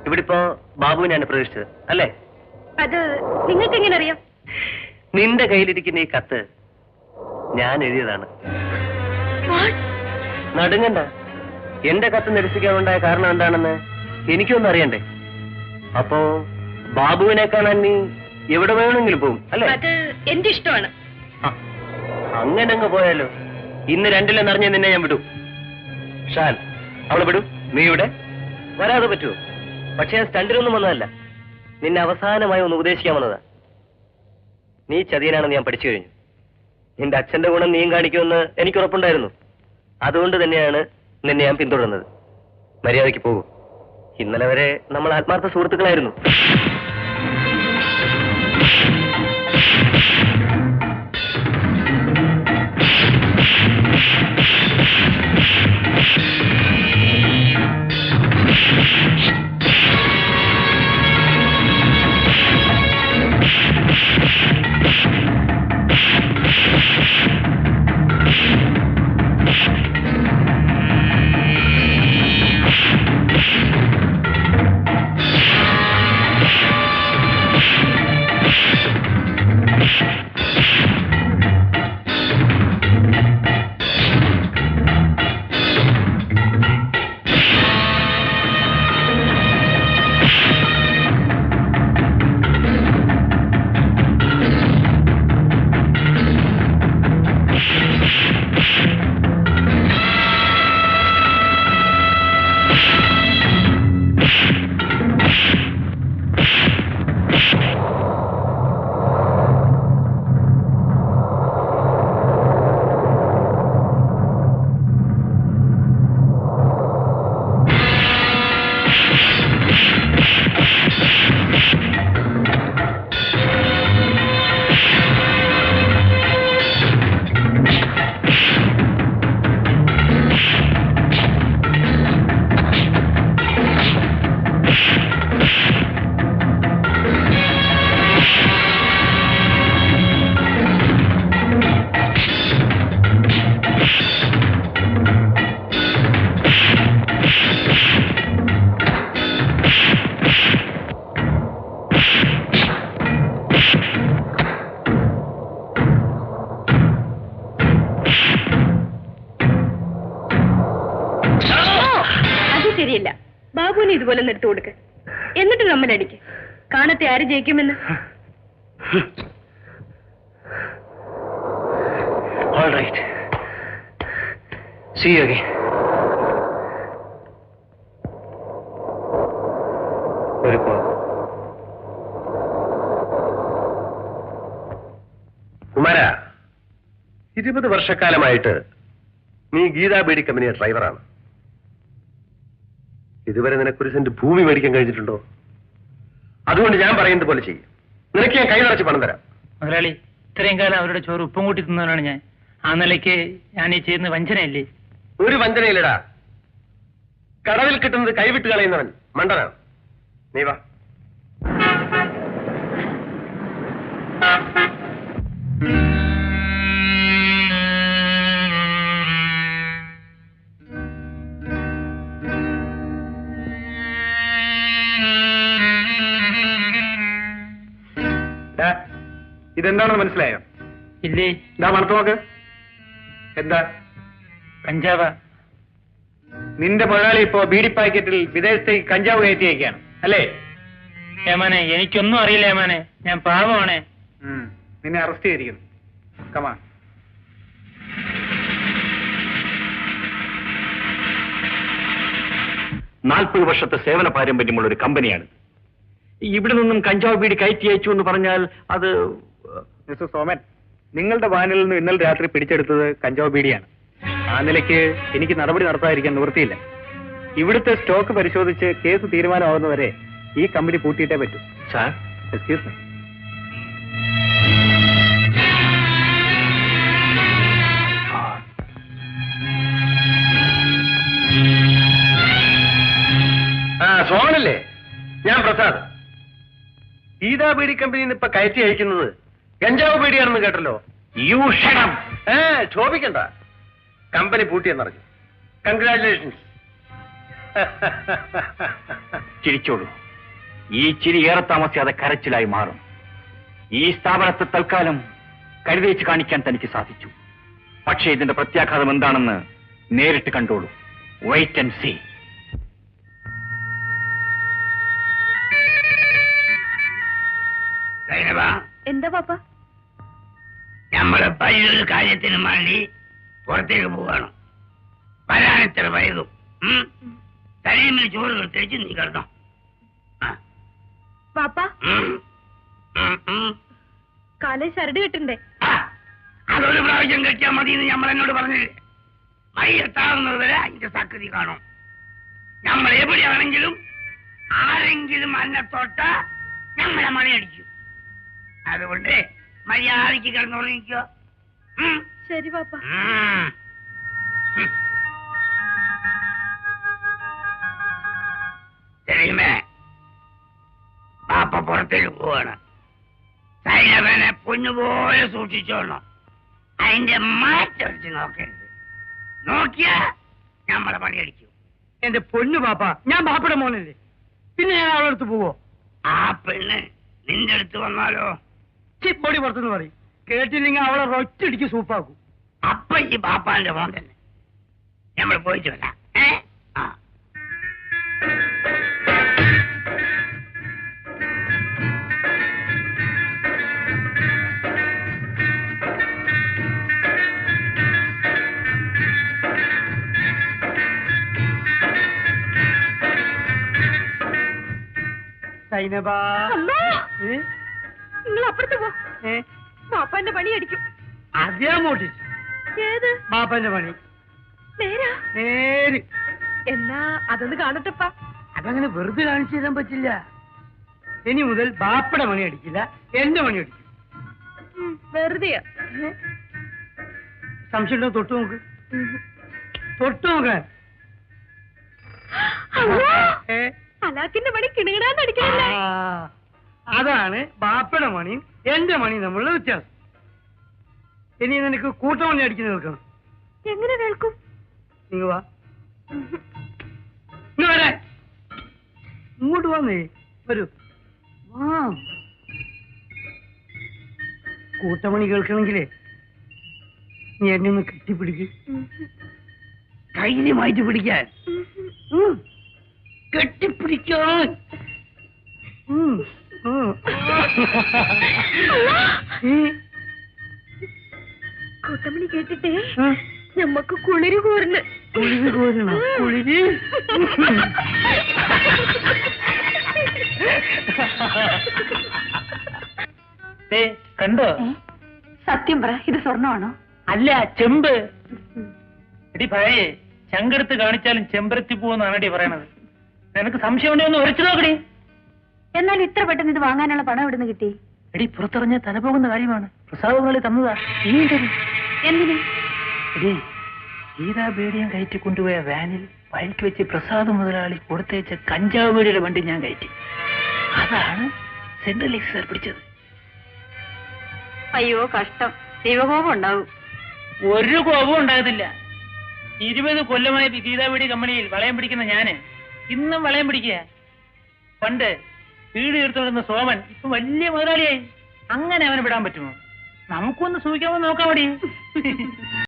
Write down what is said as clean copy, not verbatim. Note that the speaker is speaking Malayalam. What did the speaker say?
ഇവിടെ ഇപ്പോ ബാബുവിനെയാണ് പ്രതീക്ഷിച്ചത് അല്ലേ? അത് നിങ്ങൾക്ക് എങ്ങനെ അറിയാം? നിന്റെ കയ്യിലിരിക്കുന്ന ഈ കത്ത് ഞാൻ എഴുതിയതാണ്. നടുങ്ങണ്ട. എന്റെ കത്ത് നിരസിക്കാനുണ്ടായ കാരണം എന്താണെന്ന് എനിക്കൊന്നും അറിയണ്ടേ? അപ്പോ ബാബുവിനെ കാണാൻ നീ എവിടെ വേണമെങ്കിലും പോകും അല്ലേ? അത് എന്റെ ഇഷ്ടമാണ്. അങ്ങനെ അങ്ങ് പോയാലോ? ഇന്ന് രണ്ടിലെന്നറിഞ്ഞ നിന്നെ ഞാൻ വിടൂ. ഷാൻ, അവളെ വിടൂ. നീ ഇവിടെ വരാതെ പറ്റുമോ? പക്ഷെ ഞാൻ സ്റ്റണ്ടിലൊന്നും വന്നതല്ല, നിന്നെ അവസാനമായി ഒന്ന് ഉപദേശിക്കാൻ വന്നതാ. നീ ചതിയനാണെന്ന് ഞാൻ പഠിച്ചു കഴിഞ്ഞു. നിന്റെ അച്ഛന്റെ ഗുണം നീയും കാണിക്കുമെന്ന് എനിക്ക് ഉറപ്പുണ്ടായിരുന്നു. അതുകൊണ്ട് തന്നെയാണ് നിന്നെ ഞാൻ പിന്തുടർന്നത്. മര്യാദയ്ക്ക് പോകും. ഇന്നലെ വരെ നമ്മൾ ആത്മാർത്ഥ സുഹൃത്തുക്കളായിരുന്നു. ബാബുവിനെ ഇതുപോലെ നിർത്തി കൊടുക്ക്. എന്നിട്ട് നമ്മൾ അടിക്ക്. കാണത്തെ ആര് ജയിക്കുമെന്ന്. All right. See you again. കുമാര, 20 വർഷക്കാലമായിട്ട് നീ ഗീതാ ബീഡി കമ്പനി ഡ്രൈവറാണ്. ഇതുവരെ നിനക്കൊരു സെന്റ് ഭൂമി മേടിക്കാൻ കഴിഞ്ഞിട്ടുണ്ടോ? അതുകൊണ്ട് ഞാൻ പറയുന്നത് പോലെ ചെയ്യും. നിനക്ക് ഞാൻ കൈ നിറച്ച് പണം തരാം. മുതലാളി, ഇത്രയും കാലം അവരുടെ ചോറ് ഉപ്പും കൂട്ടി തിന്നവനാണ് ഞാൻ. ആ നിലയ്ക്ക് ഞാൻ ഈ ചെയ്യുന്ന വഞ്ചനയല്ലേ? ഒരു വഞ്ചനയില്ലടാ. കടവിൽ കിട്ടുന്നത് കൈവിട്ട് കളയുന്നവൻ മണ്ടനാണ്. നീ വാ. ഇതെന്താണെന്ന് മനസ്സിലായോ? ഇല്ലേ. ഇതാ മണത്ത് നോക്ക്. എന്താ? കഞ്ചാവ. നിന്റെ മുതലാളി ഇപ്പോ ബീഡി പാക്കറ്റിൽ വിദേശത്തേക്ക് കഞ്ചാവ് കയറ്റി അയക്കുകയാണ് അല്ലേ? ഏമാനെ, എനിക്കൊന്നും അറിയില്ല ഏമാനെ. ഞാൻ പാവമാണ്. നിന്നെ അറസ്റ്റ് ചെയ്തിരിക്കുന്നു. കമാ. നാൽപ്പത് വർഷത്തെ സേവന പാരമ്പര്യമുള്ള ഒരു കമ്പനിയാണ്. ഇവിടെ നിന്നും കഞ്ചാവ് ബീഡി കയറ്റി അയച്ചു എന്ന് പറഞ്ഞാൽ അത്... മിസ്റ്റർ സോമൻ, നിങ്ങളുടെ വാനിൽ നിന്ന് ഇന്നലെ രാത്രി പിടിച്ചെടുത്തത് കഞ്ചാവ് ബീഡിയാണ്. ആ നിലയ്ക്ക് എനിക്ക് നടപടി നടത്താതിരിക്കാൻ നിവൃത്തിയില്ല. ഇവിടുത്തെ സ്റ്റോക്ക് പരിശോധിച്ച് കേസ് തീരുമാനമാകുന്നവരെ ഈ കമ്പനി പൂട്ടിയിട്ടേ പറ്റൂ. Sir, excuse me. സോമനല്ലേ? ഞാൻ പ്രസാദ്. ഗീതാ ബീഡി കമ്പനിയിൽ നിന്ന് ഇപ്പൊ കയറ്റി അയക്കുന്നത് കഞ്ചാവ് ബീഡിയാണെന്ന് കേട്ടല്ലോ. ക്ഷോഭിക്കണ്ട. കമ്പനി പൂട്ടിയെന്നറിഞ്ഞു. കൺഗ്രാറ്റുലേഷൻസ്. ചിരിച്ചോളൂ. ഈ ചിരി ഏറെ താമസിയാതെ കരച്ചിലായി മാറും. ഈ സ്ഥാപനത്തെ തൽക്കാലം കരുതേച്ച് കാണിക്കാൻ തനിക്ക് സാധിച്ചു. പക്ഷേ ഇതിന്റെ പ്രത്യാഘാതം എന്താണെന്ന് നേരിട്ട് കണ്ടോളൂ. Wait and see. എന്താ പാപ്പ? നമ്മളെ പയ്യൊരു കാര്യത്തിന് വേണ്ടി പുറത്തേക്ക് പോവാണ്. വരാൻ ഇത്ര വൈകും. തലയിൽ ചോറ് കഴിച്ച് നീ കിടന്നോ. പാപ്പ കാലേ ശരട് കെട്ടണ്ടേ? അതൊരു പ്രാവശ്യം കഴിച്ചാൽ മതി എന്ന് നമ്മൾ എന്നോട് പറഞ്ഞില്ലേ. മയ്യത്താകുന്നത് വരെ അതിന്റെ സക്തി കാണും. നമ്മൾ എവിടെയാണെങ്കിലും ആരെങ്കിലും അന്നെ തൊട്ട നമ്മളെ മണിയടിക്കും. അതുകൊണ്ട് മര്യാദയ്ക്ക് കിടന്നുറങ്ങിക്കോ. ശരി പാപ്പ. ശരിമേ, പാപ്പ പുറത്തേക്ക് പോവാണ്. സൈനവനെ പൊന്നുപോലെ സൂക്ഷിച്ചോണം. അതിന്റെ മാറ്റടിച്ച് നോക്കരുത്. നോക്കിയാ നമ്മളെ പണിയടിക്കും. എന്റെ പൊന്നു പാപ്പ, ഞാൻ പാപ്പയുടെ മോനല്ലേ, പിന്നെ ഞാൻ അവളെ അടുത്ത് പോവോ? ആ പെണ്ണ് നിന്റെ അടുത്ത് വന്നാലോ? പൊടി പുറത്തുനിന്ന് പറയും. കേട്ടില്ലെങ്കിൽ അവളെ ഒറ്റടിക്ക് സൂപ്പാക്കും. അപ്പൊ ഈ പാപ്പാന്റെ മോൻ തന്നെ. നമ്മൾ പോയിട്ട് വരാം. ആ സൈനബാ, നിങ്ങൾ അപ്പുറത്ത് പോ. പാപ്പാന്റെ പണി അടിക്കും. അതേ മോട്ടി ഏത് ബാപ്പന്റെ പണി നേരാ? നേര്. എന്നാ അതൊന്ന് കാണട്ടപ്പാ. അതങ്ങനെ വെറുതെ കാണിച്ചു തരാൻ പറ്റില്ല. ഇനി മുതൽ ബാപ്പയുടെ പണി അടിക്കില്ല, എന്റെ പണി അടിക്കും. വെറുതെയാ. സംശയം ഉണ്ടോ? തൊട്ടു നോക്ക്, തൊട്ടു നോക്കാൻ. അലാക്കിന്റെ പണി കിണുകിടാന്ന് അടിക്കണല്ലേ? അതാണ് ബാപ്പയുടെ മണിയും എന്റെ മണിയും തമ്മിലുള്ള വ്യത്യാസം. ഇനി നിനക്ക് കൂട്ടമണി അടിക്കുന്ന കേൾക്കണം. എങ്ങനെ കേൾക്കും? നീ വാ, ഇങ്ങ് വരാൻ. ഇങ്ങോട്ട് വന്നേ, വരൂ. വാ. കൂട്ടമണി കേൾക്കണമെങ്കിലേ നീ എന്നെ ഒന്ന് കെട്ടിപ്പിടിക്ക്. ധൈര്യമായിട്ട് പിടിക്കാൻ. കെട്ടിപ്പിടിക്കാൻ. കൂട്ടമണി കേട്ടിട്ടേ ഞമ്മക്ക് കുളിര് കോരുന്നു. കുളിര് കോരണോ? കുളിര് കണ്ടോ? സത്യം പറ, ഇത് സ്വർണ്ണമാണോ? അല്ല, ചെമ്പ്. എടി പഴയ ചങ്കെടുത്ത് കാണിച്ചാലും ചെമ്പരത്തി പൂവെന്നാണ് പറയണത്. നിനക്ക് സംശയം ഉണ്ടെങ്കിൽ ഒന്ന് ഉരച്ചു നോക്കടി. എന്നാൽ ഇത്ര പെട്ടെന്ന് ഇത് വാങ്ങാനുള്ള പണം എവിടുന്ന് കിട്ടി? എടി പുറത്തിറങ്ങിയ തല പോകുന്ന കാര്യമാണ്. പ്രസാദങ്ങളെ തന്നതാ. എന്തിന്? എടി ഗീതാ ബേഡിയം കയറ്റി കൊണ്ടുപോയ വാനിൽ വഴിക്ക് വെച്ച് പ്രസാദ് മുതലാളി കൊടുത്തയച്ച കഞ്ചാവ് ബേഡിയുടെ വണ്ടി ഞാൻ കയറ്റി. അതാണ് സെൻട്രൽ എക്സൈസ് പിടിച്ചത്. അയ്യോ കഷ്ടം. ദൈവകോപം ഉണ്ടാവും. ഒരു കോപവും ഉണ്ടാകത്തില്ല. 20 കൊല്ലമായി ഗീതാ ബേഡി കമ്പനിയിൽ വളയം പിടിക്കുന്ന ഞാന് ഇന്നും വളയം പിടിക്കുക. പണ്ട് വീട് തീർത്തുകൊണ്ടിരുന്ന സോമൻ ഇപ്പൊ വലിയ മുതലാളിയായി. അങ്ങനെ അവന് വിടാൻ പറ്റുമോ? നമുക്കൊന്ന് സൂക്ഷിക്കാമോ നോക്കാം.